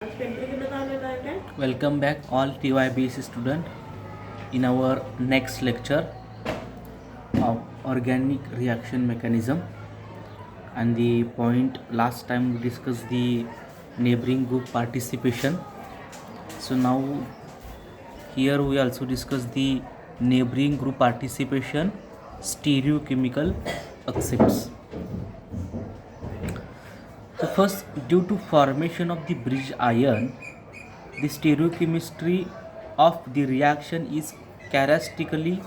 Welcome back all TYBC student in our next lecture of organic reaction mechanism. And the point last time we discussed the neighboring group participation. So now here we also discuss the neighboring group participation stereochemical accepts. So first, due to formation of the bridge ion, the stereochemistry of the reaction is characteristically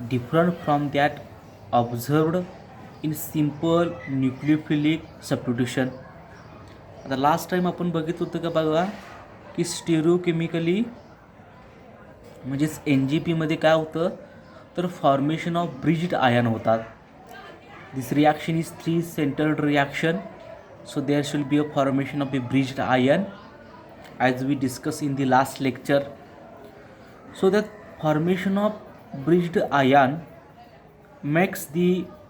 different from that observed in simple nucleophilic substitution. आता last time आपण बघित होतं का बघा की स्टेरिओकेमिकली म्हणजेच NGPमध्ये काय होतं तर फॉर्मेशन ऑफ ब्रिज्ड आयन होतात. This reaction is 3 centered reaction, so there should be a formation of a bridged ion as we discussed in the last lecture. So that formation of bridged ion makes the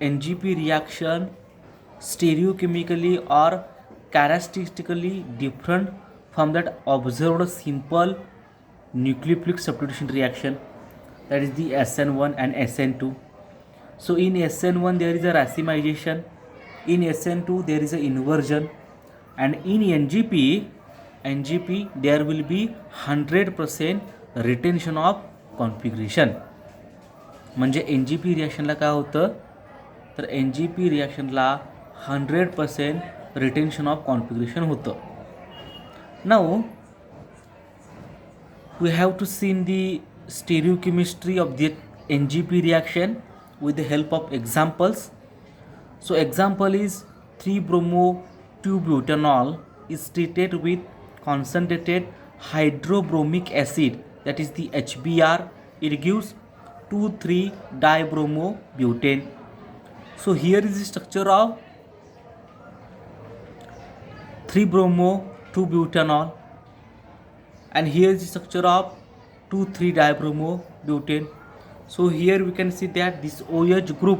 NGP reaction stereochemically or characteristically different from that observed simple nucleophilic substitution reaction, that is the SN1 and SN2. So in SN1 there is a racemization, in SN2 there is a inversion, and in NGP there will be 100% retention of configuration. म्हणजे NGP रिॲक्शनला काय होतं तर NGP रिॲक्शनला 100% retention of configuration होतं. Now we have to see in the stereochemistry of the NGP reaction with the help of examples. So example is 3-bromo-2-butanol is treated with concentrated hydrobromic acid, that is the HBr. It gives 2,3-dibromobutane. So here is the structure of 3-bromo-2-butanol, and here is the structure of 2,3-dibromobutane. So here we can see that this OH group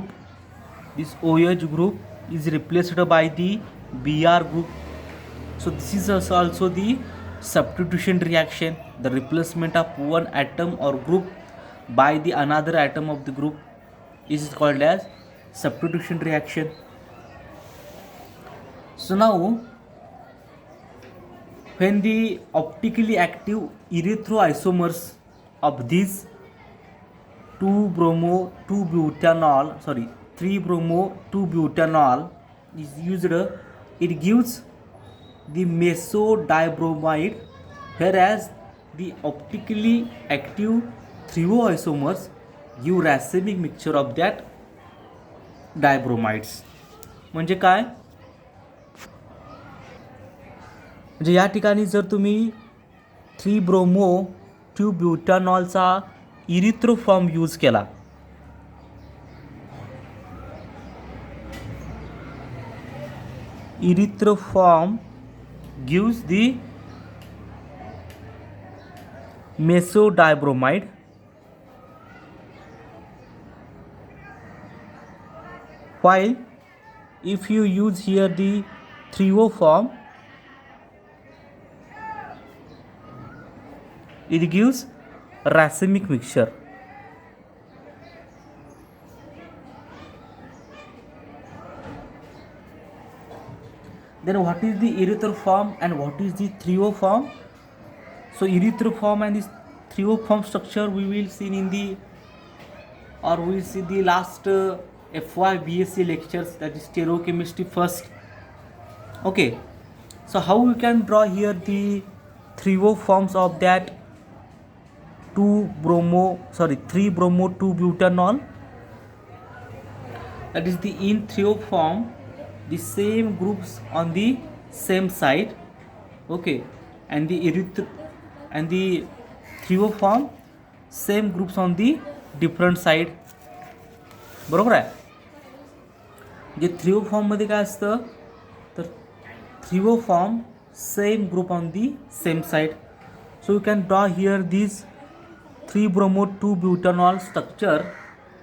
is replaced by the Br group. So this is also the substitution reaction, the replacement of one atom or group by the another atom of the group. This is called as substitution reaction. So now when the optically active erythroisomers of these 3-bromo-2-butanol is used, it gives the mesodibromide, whereas the optically active thioisomers give racemic mixture of that dibromides. म्हणजे काय, म्हणजे या ठिकाणी जर तुम्ही 3-bromo-2-butanolचा इरिथ्रोफॉर्म use केला, erythroform gives the mesodibromide, while if you use here the thioform, it gives racemic mixture. Then what is the erythroform and what is the thioform? So erythroform and this thioform structure we will see in the, or we will see the last FY BSc lectures, that is stereochemistry first. Okay, so how we can draw here the thioforms of that 3-bromo-2-butanol, that is the in thioform the same groups on the same side, okay, and the thioform same groups on the different side. बरोबर आहे. जे थ्रिओफॉर्म मध्ये काय असतं तर threo form same group on the same side. So you can draw here this 3-bromo-2-butanol structure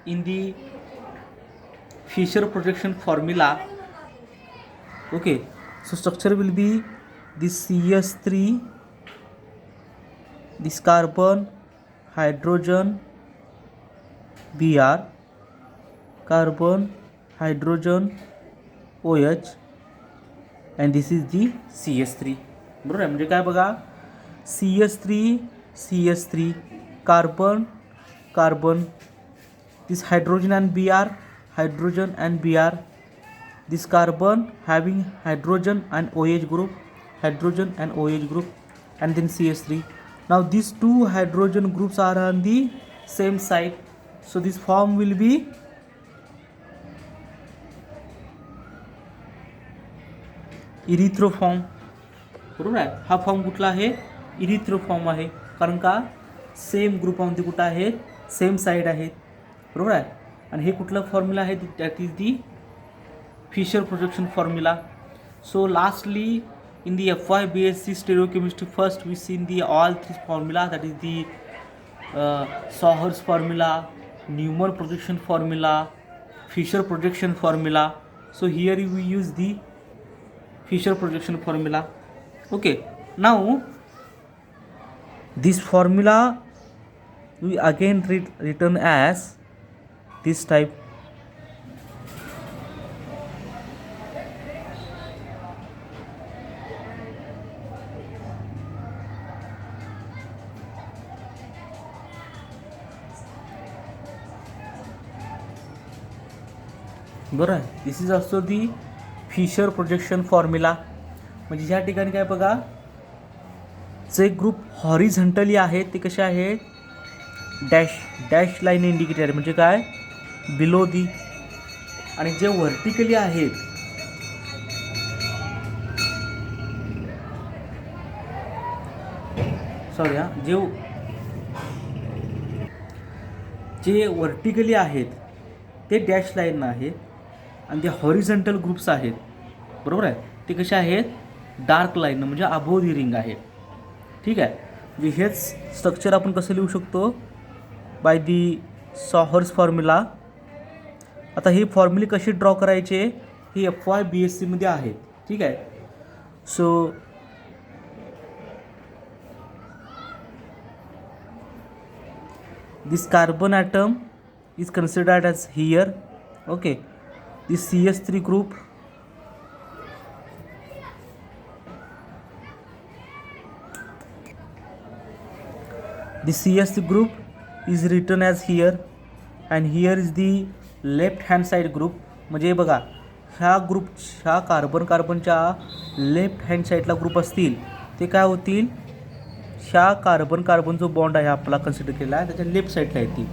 in the Fischer projection formula. Okay, so structure will be this CS3 this carbon, hydrogen, Br, carbon, hydrogen, OH, and this is the CH3. बरोबर आहे. म्हणजे काय बघा, CH3 carbon, this hydrogen and Br, this carbon having hydrogen and OH group, and then CH3. Now these two hydrogen groups are on the same side, so this form will be इरिथ्रोफॉर्म. बरोबर आहे. हा form कुठला आहे, इरिथ्रोफॉर्म आहे, कारण का same ग्रुपामध्ये कुठं आहेत, सेम साईड आहेत. बरोबर आहे. आणि हे कुठलं फॉर्म्युला आहे, that is the Fischer projection formula. So lastly in the FY BSc stereochemistry, first we seen the all three formula, that is the Sauer's formula, Newman projection formula, Fisher projection formula. So here we use the Fisher projection formula. Okay, now this formula we again written as this type. बरं आहे. This is also the Fischer projection formula. म्हणजे ह्या ठिकाणी काय बघा, जे group horizontally आहेत ते कसे आहेत, डॅश लाईन इंडिकेटर, म्हणजे काय, बिलो दी. आणि जे व्हर्टिकली आहेत, सॉरी हां, जे व्हर्टिकली आहेत ते डॅश लाईन आहेत, आणि जे हॉरिझॉन्टल ग्रुप्स आहेत, बरोबर आहे, ते कसे आहेत, डार्क लाईन, म्हणजे अबोव दी रिंग आहेत. ठीक आहे. म्हणजे हेच स्ट्रक्चर आपण कसं लिहू शकतो, बाय दी सॉहर्स फॉर्म्युला. आता ही फॉर्म्युले कशी ड्रॉ करायचे हे FY BSc मध्ये आहेत. ठीक आहे. So this carbon atom is considered as here. Okay, this CH3 group, the CH3 group is written as here, and here is the left hand side group. म्हणजे बघा, ह्या ग्रुप, ह्या कार्बनच्या लेफ्ट हँड साईडला group असतील ते काय होतील, ह्या कार्बन जो बॉन्ड आहे आपला कन्सिडर केला आहे त्याच्या लेफ्ट साईडला येतील.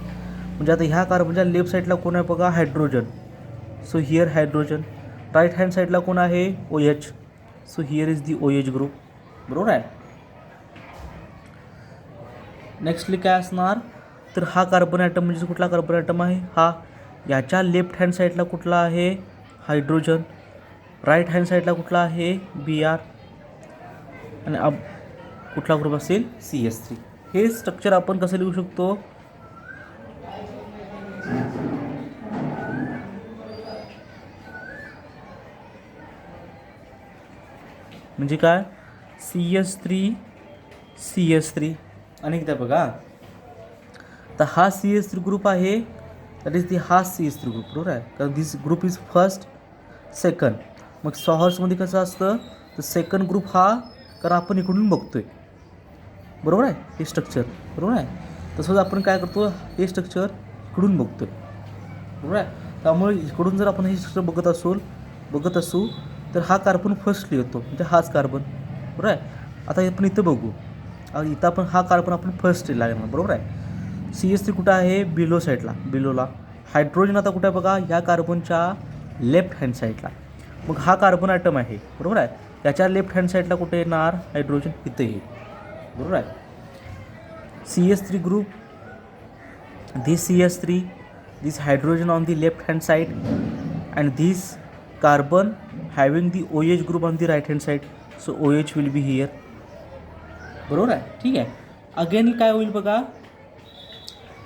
म्हणजे आता ह्या कार्बनच्या लेफ्ट साईडला कोण आहे बघा, hydrogen. So here hydrogen. Right hand साईडला कोण आहे, OH. So here is the OH group. बरोबर आहे. नेक्स्टली काय असणार, तर हा कार्बन ॲटम म्हणजे कुठला कार्बन ॲटम आहे, हा. याच्या लेफ्ट हँड साईडला कुठला आहे, हायड्रोजन. राईट हँड साईडला कुठला आहे, Br. आणि अब कुठला ग्रुप असेल, CH3. हे स्ट्रक्चर आपण कसं लिहू शकतो, म्हणजे काय, CH3 आणि एकदा बघा, तर हा CH3 ग्रुप आहे, दॅट इज दी हा CH3 ग्रुप. बरोबर आहे, कारण दिस ग्रुप इज फर्स्ट, सेकंड. मग सॉहर्समध्ये कसं असतं, तर सेकंड ग्रुप हा, कारण आपण इकडून बघतोय, बरोबर आहे, हे स्ट्रक्चर. बरोबर आहे. तसंच आपण काय करतो, हे स्ट्रक्चर इकडून बघतोय, बरोबर आहे. त्यामुळे इकडून जर आपण हे स्ट्रक्चर बघत असू तर हा कार्बन फर्स्टली येतो, म्हणजे हाच कार्बन. बरोबर आहे. आता आपण इथं बघू, इथं आपण हा कार्बन आपण फर्स्ट लागणार. बरोबर आहे. CH3 कुठं आहे, बिलो साईडला, बिलोला. हायड्रोजन आता कुठं आहे बघा, ह्या कार्बनच्या लेफ्ट हँड साईडला. मग हा कार्बन ॲटम आहे, बरोबर आहे, याच्या लेफ्ट हँड साईडला कुठे येणार, हायड्रोजन इथं येईल. बरोबर आहे. CH3 group, this CH3, this hydrogen on the left hand side, and this carbon having the OH group on the right hand side. So OH will be here. बरोबर आहे. ठीक आहे. अगेन काय होईल बघा,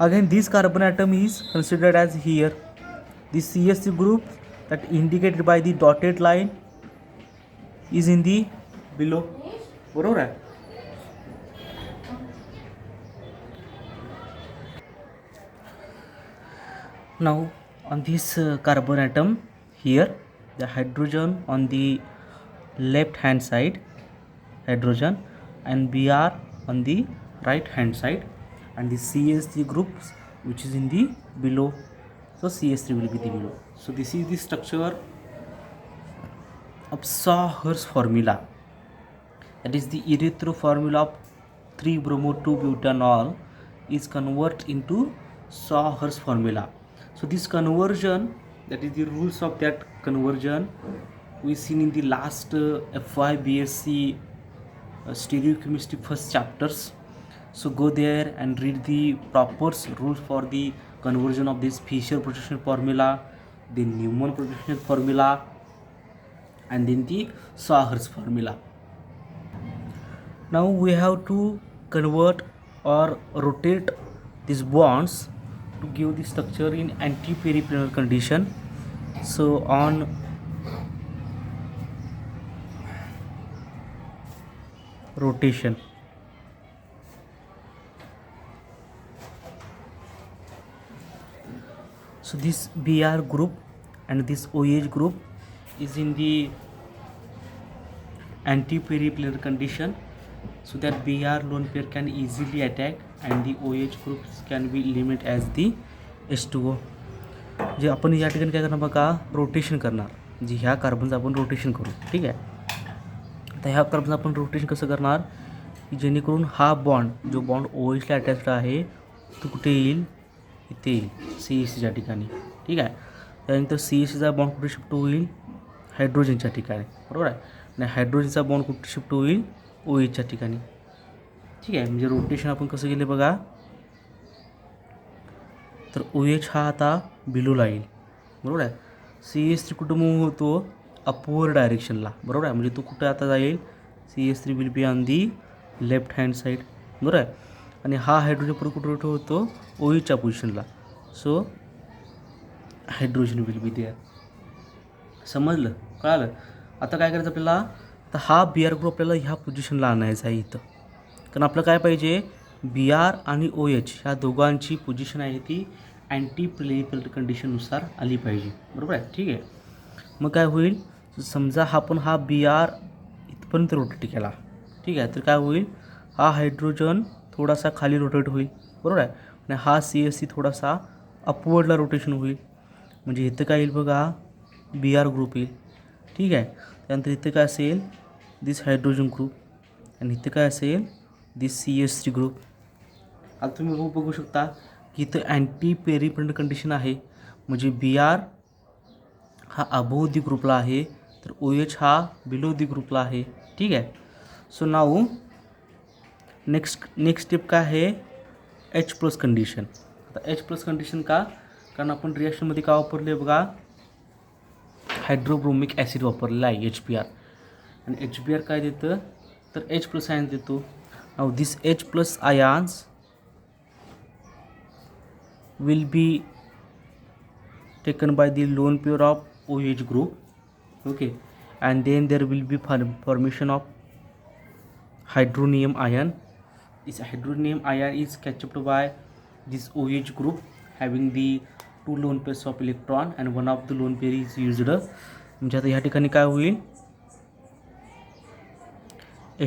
again this carbon atom is considered as here. This CH3 group that indicated by the dotted line is in the below. बरोबर आहे. Now on this carbon atom here, the hydrogen on the left hand side, hydrogen, and Br on the right hand side, and the CH3 groups which is in the below. So CH3 will be the below. So this is the structure of Saw-Hersh formula. That is the erythro formula of 3-bromo-2-butanol is converted into Saw-Hersh formula. So this conversion, that is the rules of that conversion, we seen in the last FY BSc stereochemistry first chapters. So go there and read the proper rules for the conversion of this Fischer projection formula, the Newman projection formula, and then the Saw-Hersh formula. Now we have to convert or rotate these bonds to give the structure in anti-periplanar condition. So on rotation, so this Br group and this OH group is in the anti-periplanar condition, so that Br lone pair can easily attack and the OH groups can be eliminated as the H2O. जे आपण या ठिकाणी काय करणार बघा, rotation करणार. जे ह्या कार्बनचं आपण रोटेशन करू. ठीक आहे. तर ह्या कार्बनचं आपण रोटेशन कसं करणार की जेणेकरून हा बॉन्ड जो बॉन्ड OHला अटॅच्ड आहे तो कुठे येईल, इथे येईल CH3च्या ठिकाणी. ठीक आहे. त्यानंतर CH3चा बॉन्ड कुठे शिफ्ट होईल, हायड्रोजनच्या ठिकाणी. बरोबर आहे. आणि हायड्रोजनचा बॉन्ड कुठे शिफ्ट होईल, OHच्या ठिकाणी. ठीक आहे. म्हणजे रोटेशन आपण कसं केलं बघा, तर OH हा आता बिलोला येईल. बरोबर आहे. CH3 कुठं मूव्ह होतो, अपवर्ड डायरेक्शनला. बरोबर आहे. म्हणजे तो कुठं आता जाईल, CH3 will be on the left hand side. बरोबर आहे. आणि हा हायड्रोजन परत कुठं होतो, OHच्या पोझिशनला. So hydrogen will be there. समजलं, कळालं. आता काय करायचं आपल्याला, तर हा Br ग्रुप आपल्याला ह्या पोझिशनला आणायचा आहे इथं. कारण आपलं काय पाहिजे, Br आणि OH ह्या दोघांची पोझिशन आहे ती अँटी प्लेरिकल कंडिशननुसार आली पाहिजे. बरोबर आहे. ठीक आहे. मग काय होईल, समजा आपण हा Br इथपर्यंत रोटेट केला. ठीक आहे. तर काय होईल, हा हायड्रोजन थोडासा खाली रोटेट होईल. बरोबर आहे. आणि हा CH3 थोडासा अपवर्डला रोटेशन होईल. म्हणजे इथं काय येईल बघा, Br ग्रुप येईल. ठीक आहे. त्यानंतर इथं काय असेल, दिस हायड्रोजन ग्रुप, आणि इथं काय असेल, दिस CH3 ग्रुप. आता तुम्ही बघू शकता की इथं अँटी पेरिप्लेनर कंडिशन आहे. म्हणजे Br हा अबोव दी ग्रुपला आहे, तर OH हा बिलो दी ग्रुपला आहे. ठीक आहे. सो नाऊ नेक्स्ट स्टेप काय आहे, H+ कंडिशन. आता H+ कंडिशन का, कारण आपण रिॲक्शनमध्ये का वापरले बघा, हायड्रोब्रोमिक ॲसिड वापरलेला आहे HBr. आणि HBr काय देतं, तर H+ आयन देतो. Now this H+ ions will be taken by the lone pair of OH group. Okay, and then there will be formation of hydronium ion. This hydronium ion is captured by this OH group having the two lone pairs of electron and one of the lone pair is used. म्हणजे आता या ठिकाणी काय होईल,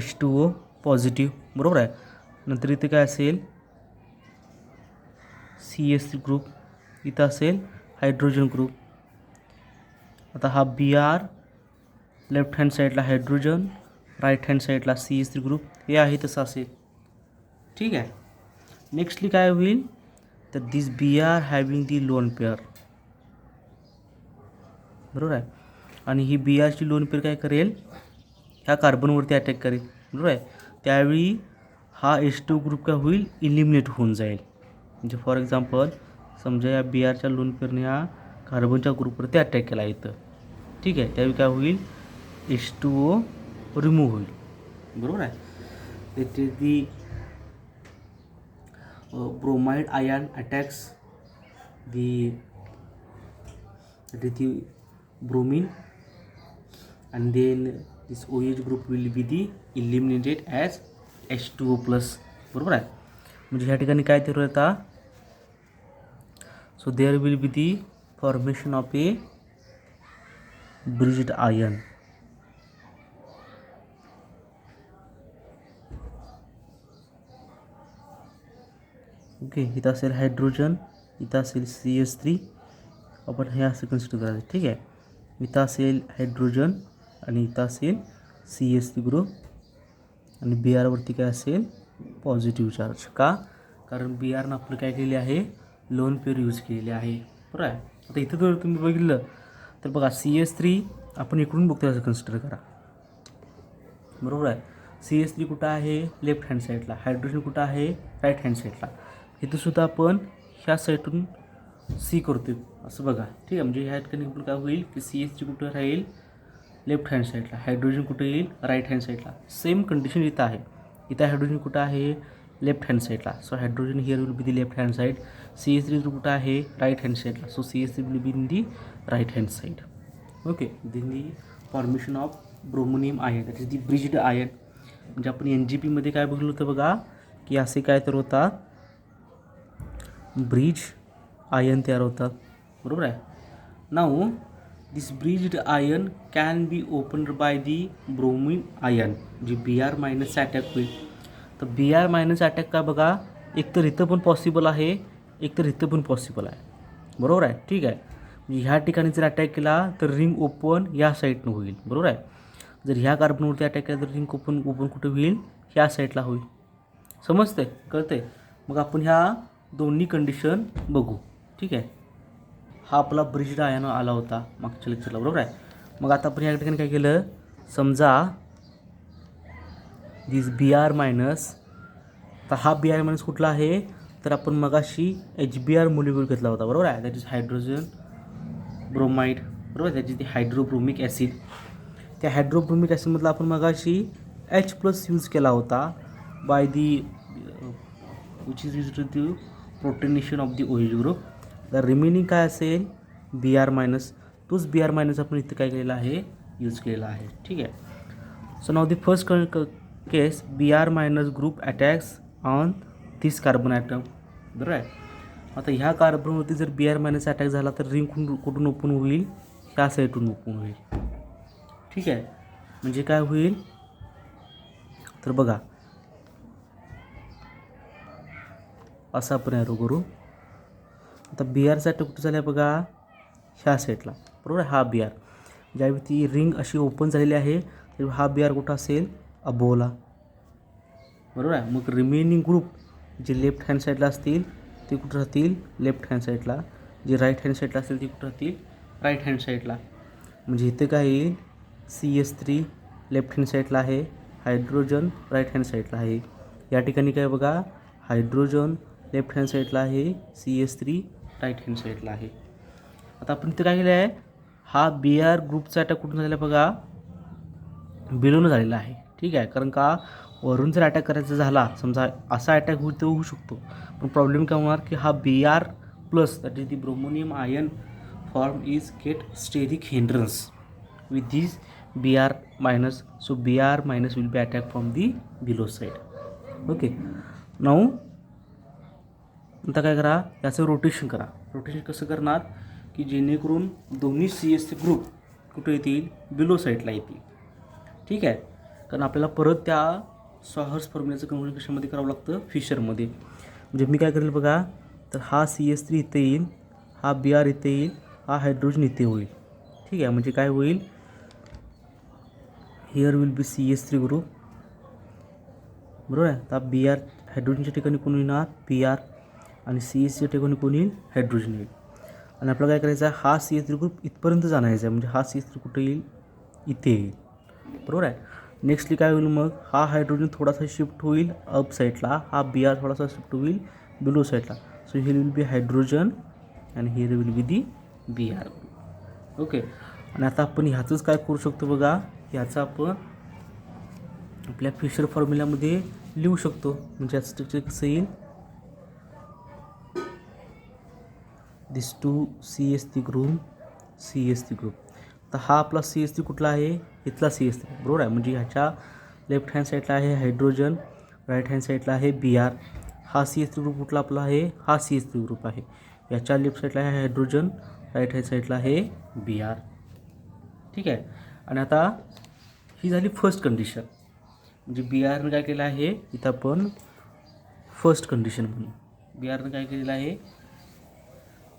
H2O positive. बरोबर आहे. नंतर इथे काय असेल, CH3 ग्रुप, इथं असेल हायड्रोजन ग्रुप. आता हा Br लेफ्ट हँड साईडला हायड्रोजन, राईट हँड साईडला CH3 ग्रुप, हे आहे तसं असेल. ठीक आहे. नेक्स्टली काय होईल, तर दिस Br हॅविंग दी लोन पेअर. बरोबर आहे. आणि ही Brची लोन पेअर काय करेल, ह्या कार्बनवरती अटॅक करेल. बरोबर आहे. त्यावेळी हा H2 ग्रुप काय होईल, इलिमिनेट होऊन जाईल. म्हणजे फॉर एक्झाम्पल समजा या Brच्या लोन पेअरने हा कार्बनच्या ग्रुपवरती अटॅक केला इथं. ठीक आहे. त्यावेळी काय होईल, H2O रिमूव्ह होईल. बरोबर आहे. ते the bromide ion attacks the bromine and then this OH group will be the eliminated as H2O+. बरोबर आहे. म्हणजे ह्या ठिकाणी काय ठरवलं आता, so So there will be the formation of a bridged ion. Okay, इथं असेल हायड्रोजन, इथं असेल CH3, आपण हे असं कन्सिडर करायचं. ठीक आहे, इथं असेल हायड्रोजन आणि इथं असेल CH3 ग्रुप आणि Br वरती काय असेल पॉझिटिव्ह चार्ज. का? कारण Brनं आपलं काय केले आहे लोन पेअर यूज केलेले आहे. बरोबर आहे. आता इथं जर तुम्ही बघितलं तर बघा CH3 आपण इकडून बघतो असं कन्सिडर करा. बरोबर आहे. CH3 कुठं आहे लेफ्ट हँड साईडला, हायड्रोजन कुठं आहे राईट हँड साईडला. इथं सुद्धा आपण ह्या साईडून सी करतो असं बघा. ठीक आहे, म्हणजे ह्या ठिकाणी आपण काय होईल की CH3 कुठं राहील लेफ्ट हँड साईडला, हायड्रोजन कुठं येईल राईट हँड साईडला. सेम कंडिशन इथं आहे. इथं हायड्रोजन कुठं आहे लेफ्ट हँड साईडला, so hydrogen here will be the left hand side. CH3 कुठं आहे राईट हँड साईडला, so CH3 will be in the right hand side. Okay, then the formation of bromonium ion, that is the bridged ion. म्हणजे आपण NGPमध्ये काय बघलं होतं बघा की असे काय तर होतात ब्रिज आयन तयार होतात. बरोबर आहे. Now this bridged ion can be opened by the bromine ion, जी Br मायनस अटॅक होईल. तर Br मायनस अटॅक का बघा, एकतर इथं पण पॉसिबल आहे, एकतर इथं पण पॉसिबल आहे. बरोबर आहे. ठीक आहे, म्हणजे ह्या ठिकाणी जर अटॅक केला तर रिंग ओपन या साईडनं होईल. बरोबर आहे. जर ह्या कार्बनवरती अटॅक केला तर रिंग ओपन कुठं होईल ह्या साईडला होईल. समजते कळते. मग आपण ह्या दोन्ही कंडिशन बघू. ठीक आहे, हा आपला ब्रिज्ड आयन आला होता मागच्या लेक्चरला. बरोबर आहे. मग आता आपण या ठिकाणी काय केलं, समजा दिस Br मायनस, तर हा Br मायनस कुठला आहे तर आपण मगाशी HBr मोलिक्यूल घेतला होता. बरोबर आहे. That is hydrogen bromide. बरोबर, that is the hydrobromic acid. त्या हायड्रोब्रोमिक ॲसिडमधला आपण मगाशी H+ यूज केला होता by the which is use to the protonation of the OH group. तर रिमेनिंग काय असेल Br मायनस, तोच Br मायनस आपण इथं काय केलेला आहे यूज केलेला आहे. ठीक आहे. So now the first case Br minus group attacks on this carbon atom. बरोबर आहे. आता ह्या कार्बनवरती जर Br मायनस अटॅक झाला तर रिंग कुठून ओपन होईल ह्या साईडून ओपन होईल. ठीक आहे, म्हणजे काय होईल तर बघा असं आपण ॲरो करू. आता Brचा अटॅक कुठं झाला बघा ह्या साईडला. बरोबर आहे. हा Br ज्यावेळी ती रिंग अशी ओपन झालेली आहे त्यावेळी हा Br कुठं असेल अबोला. बरोबर आहे. मग रिमेनिंग ग्रुप जे लेफ्ट हँड साईडला असतील ते कुठं राहतील लेफ्ट हँड साईडला, जे राईट हँड साईडला असतील ते कुठं राहतील राईट हँड साईडला. म्हणजे इथं काय येईल CH3 लेफ्ट हँड साईडला आहे, हायड्रोजन राईट हँड साईडला आहे. या ठिकाणी काय बघा हायड्रोजन लेफ्ट हँड साईडला आहे, CH3 राईट हँड साईडला आहे. आता आपण इथं काय केलं आहे, हा Br ग्रुपचा अटॅक कुठून झालेला बघा बिलोनं झालेला आहे. ठीक आहे, कारण का वरून जर अटॅक करायचा झाला समजा असा अटॅक होऊ शकतो, पण प्रॉब्लेम काय होणार की हा Br+ that is the bromonium ion form is get steric hindrance with this Br minus. So Br minus will be attack from the below side. Okay, now आता काय करा याचं रोटेशन करा. रोटेशन कसं करणार की जेणेकरून दोन्ही CH3 ग्रुप कुठे येतील बिलो साईडला येतील. ठीक आहे, कारण आपल्याला परत त्या सॉहर्स फॉर्म्युल्याचं कन्व्हर्जन कशामध्ये करावं लागतं फिशरमध्ये. म्हणजे मी काय करेल बघा, तर हा CH3 इथे येईल, हा Br इथे येईल, हा हायड्रोजन इथे होईल. ठीक आहे, म्हणजे काय होईल here will B CH3 group. बरोबर आहे. तर Br हायड्रोजनच्या ठिकाणी कोण येणार Br आणि CH3च्या ठिकाणी कोण येईल हायड्रोजन येईल. आणि आपल्याला काय करायचं आहे हा CH3 ग्रुप इथपर्यंत जाणायचा आहे, म्हणजे हा CH3 कुठे येईल इथे येईल. बरोबर आहे. नेक्स्टली काय होईल मग हा हायड्रोजन थोडासा शिफ्ट होईल अप साईडला, हा Br थोडासा शिफ्ट होईल बिलो साईडला. So here will be hydrogen आणि here will be the Br. Okay, आणि आता आपण ह्याचंच काय करू शकतो बघा, ह्याचं आपण आपल्या फिशर फॉर्म्युल्यामध्ये लिहू शकतो. म्हणजे याचं स्ट्रक्चर कसं येईल दिस 2 CH3 ग्रुप. तर हा आपला CH3 कुठला आहे इथला CH3. बरोबर आहे. म्हणजे ह्याच्या लेफ्ट हँड साईडला आहे हायड्रोजन, राईट हँड साईडला आहे Br. हा CH3 ग्रुप कुठला आपला आहे हा CH3 ग्रुप आहे. याच्या लेफ्ट साईडला आहे हायड्रोजन, राईट हँड साईडला आहे Br. ठीक आहे. आणि आता ही झाली फर्स्ट कंडिशन, म्हणजे Brनं काय केलं आहे इथं आपण फर्स्ट कंडिशन म्हणून Brनं काय केलेलं आहे,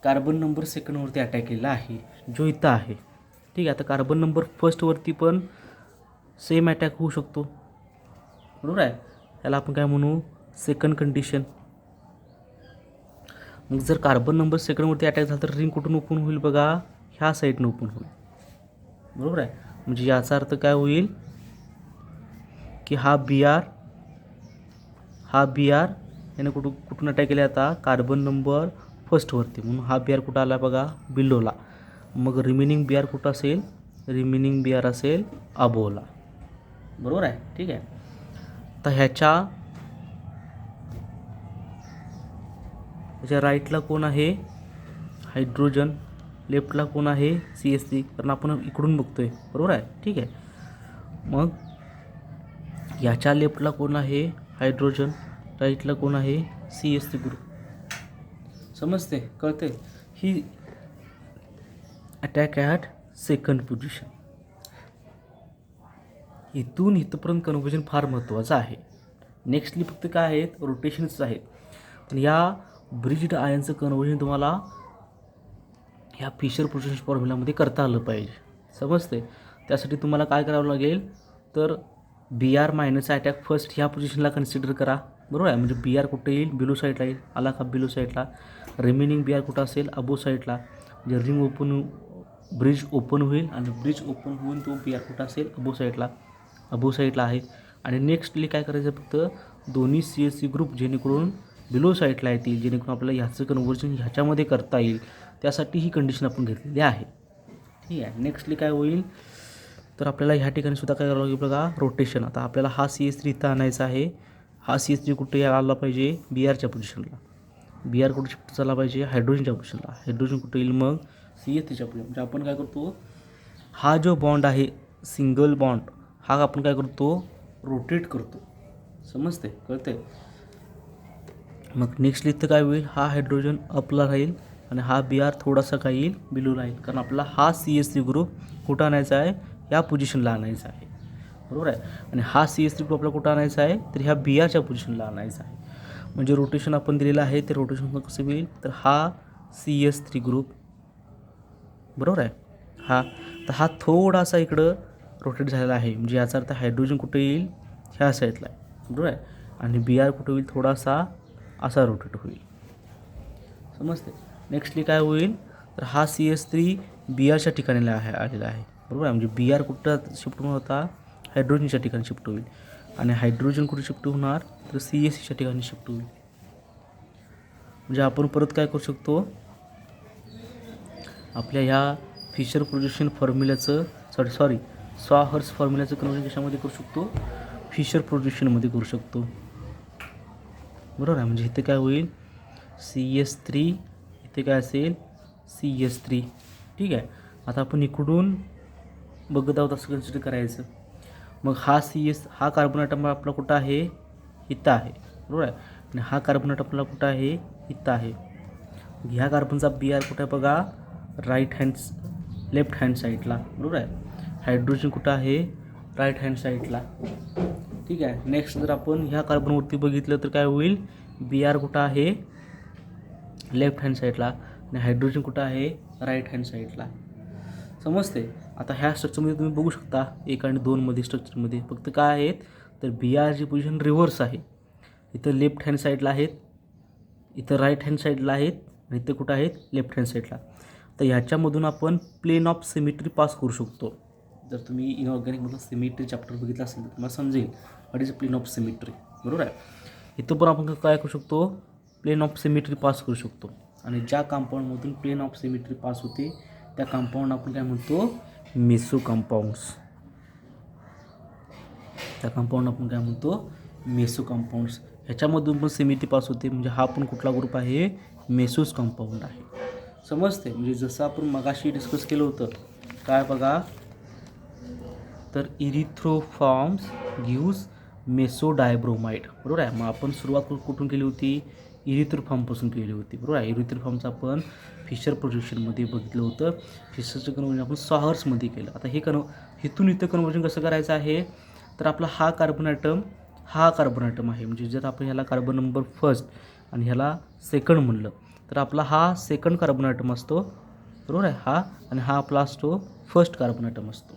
कार्बन नंबर सेकंडवरती अटॅक केलेला आहे जो इथं आहे. ठीक आहे. आता कार्बन नंबर फर्स्टवरती पण सेम अटॅक होऊ शकतो, बरोबर आहे. याला आपण काय म्हणू, सेकंड कंडिशन. मग जर कार्बन नंबर सेकंडवरती अटॅक झाला तर रिंग कुठून ओपन होईल बघा, ह्या साईडनं ओपन होईल, बरोबर आहे. म्हणजे याचा अर्थ काय होईल की हा Br याने कुठून अटॅक केला, आता कार्बन नंबर फर्स्टवरती, म्हणून हा Br कुठं आला बघा, बिलोला. मग रिमेनिंग Br कुठं असेल, रिमेनिंग Br असेल अबोला, बरोबर आहे. ठीक आहे. तर ह्याच्या राईटला कोण आहे, हायड्रोजन, लेफ्टला कोण आहे, CH3, कारण आपण इकडून बघतोय, बरोबर आहे. ठीक आहे. मग याच्या लेफ्टला कोण आहे, हायड्रोजन, राईटला कोण आहे, CH3 ग्रुप. समजते, कळते. ही अटॅक ॲट सेकंड पोझिशन. इथून इथपर्यंत कन्व्हर्जन फार महत्त्वाचं आहे. नेक्स्टली फक्त काय आहेत, रोटेशन्स आहेत. पण या ब्रिज्ड आयनचं कन्व्हर्जन तुम्हाला ह्या फिशर प्रोसेस फॉर्म्युलामध्ये करता आलं पाहिजे. समजते. त्यासाठी तुम्हाला काय करावं लागेल, तर Br मायनसचा अटॅक फर्स्ट ह्या पोझिशनला कन्सिडर करा, बरोबर आहे. म्हणजे Br कुठे येईल, बिलो साईडला येईल, आला का बिलो साईडला. रिमेनिंग Br कुठं असेल, अबो साईडला. म्हणजे रिंग ओपन, ब्रिज ओपन होईल आणि ब्रिज ओपन होऊन तो Br कुठं असेल, अबो साईडला आहे. आणि नेक्स्टली काय करायचं, फक्त दोन्ही CH3 ग्रुप जेणेकरून बिलो साईडला येतील, जेणेकरून आपल्याला ह्याचं कन्व्हर्जन ह्याच्यामध्ये करता येईल, त्यासाठी ही कंडिशन आपण घेतलेली आहे. ठीक आहे. नेक्स्टली काय होईल, तर आपल्याला ह्या ठिकाणी सुद्धा काय करावं लागेल बघा, रोटेशन. आता आपल्याला हा CH3 इथं आणायचा आहे. हा CH3 कुठे आला पाहिजे, Brच्या पोझिशनला. Br कुठे शिफ्ट झाला पाहिजे, हायड्रोजनच्या पोझिशनला. हायड्रोजन कुठे येईल मग, CH3च्या पोझिशन. म्हणजे आपण काय करतो, हा जो बॉन्ड आहे सिंगल बॉन्ड, हा आपण काय करतो, रोटेट करतो. समजते, कळते. मग नेक्स्टली इथं काय होईल, हा हायड्रोजन अपला राहील आणि हा Br थोडासा काय येईल, बिलो राहील. कारण आपल्याला हा CH3 ग्रुप कुठं आणायचा आहे, या पोझिशनला आणायचा आहे, बरोबर आहे. आणि हा CH3 ग्रुप आपल्याला कुठं आणायचा आहे, तर ह्या Brच्या पोझिशनला आणायचा आहे. म्हणजे रोटेशन आपण दिलेलं आहे, ते रोटेशन कसं होईल, तर हा CH3 ग्रुप, बरोबर आहे. तर हा थोडासा इकडं रोटेट झालेला आहे. म्हणजे याचा अर्थ हायड्रोजन कुठे येईल, ह्या साईडला आहे, बरोबर आहे. आणि Br कुठे होईल, थोडासा असा रोटेट होईल. समजते. नेक्स्टली काय होईल, तर हा CH3 Brच्या ठिकाणी आलेला आहे, बरोबर आहे. म्हणजे Br कुठं शिफ्ट होणार होता, हायड्रोजनच्या ठिकाणी शिफ्ट होईल. आणि हायड्रोजन कुठे शिफ्ट होणार, तर CH3च्या ठिकाणी शिफ्ट होईल. म्हणजे आपण परत काय करू शकतो, आपल्या ह्या फिशर प्रोजेक्शन फॉर्म्युल्याचं सॉहर्स फॉर्म्युल्याचं कन्व्हर्जन कशामध्ये करू शकतो, फिशर प्रोजेक्शनमध्ये करू शकतो, बरोबर आहे. म्हणजे इथे काय होईल, CH3, इथे काय असेल, CH3. ठीक आहे. आता आपण इकडून बघत आहोत, असं कन्सिडर करायचं. मग हा कार्बन ॲटम आपला कुठं आहे, इथं आहे, बरोबर आहे. आणि हा कार्बन ॲटम आपला कुठं आहे, इथं आहे. ह्या कार्बनचा Br कुठं आहे बघा, लेफ्ट हँड साईडला, बरोबर आहे. हायड्रोजन कुठं आहे, राईट हँड साईडला. ठीक आहे. नेक्स्ट जर आपण ह्या कार्बनवरती बघितलं तर काय होईल, Br कुठं आहे, लेफ्ट हँड साईडला, आणि हायड्रोजन कुठं आहे, राईट हँड साईडला. समजते. आता ह्या स्ट्रक्चरमध्ये तुम्ही बघू शकता 1 आणि 2 मध्ये स्ट्रक्चरमध्ये फक्त काय आहेत, तर Brची पोझिशन रिव्हर्स आहे. इथं लेफ्ट हँड साईडला आहेत, इथं राईट हँड साईडला आहेत, आणि इथं कुठं आहेत, लेफ्ट हँड साईडला. तर ह्याच्यामधून आपण प्लेन ऑफ सिमेट्री पास करू शकतो. जर तुम्ही इनऑर्गॅनिकमधलं सिमेट्री चॅप्टर बघितलं असेल तर तुम्हाला समजेल what is plane of symmetry, बरोबर आहे. इथं पण आपण काय करू शकतो, प्लेन ऑफ सिमेट्री पास करू शकतो. आणि ज्या कंपाऊंडमधून प्लेन ऑफ सिमेट्री पास होते त्या कंपाऊंड आपण काय म्हणतो, मेसो कंपाऊंड्स. त्या कंपाऊंड आपण काय म्हणतो, मेसो कंपाऊंड्स. ह्याच्यामधून पण सिमेट्री पास होते, म्हणजे हा पण कुठला ग्रुप आहे, मेसोस कंपाऊंड आहे. समजते. म्हणजे जसं आपण मगाशी डिस्कस केलं होतं, काय बघा, तर इरिथ्रोफॉर्म्स गिव्स मेसोडायब्रोमाइड, बरोबर आहे. मग आपण सुरुवात कुठून केली होती, इरिथ्रोफॉर्मपासून केली होती, बरोबर आहे. इरिथ्रोफॉर्मचं आपण फिशर प्रोजेक्शनमध्ये बघितलं होतं. फिशरचं कन्वर्जन आपण सॉहर्समध्ये केलं. आता हे इथून इथं कन्वर्जन कसं करायचं आहे, तर आपला हा कार्बन ॲटम आहे. म्हणजे जर आपण ह्याला कार्बन नंबर फर्स्ट आणि ह्याला सेकंड म्हणलं तर आपला हा सेकंड कार्बन ॲटम असतो, बरोबर आहे. हा आणि हा आपला असतो फर्स्ट कार्बन ॲटम असतो,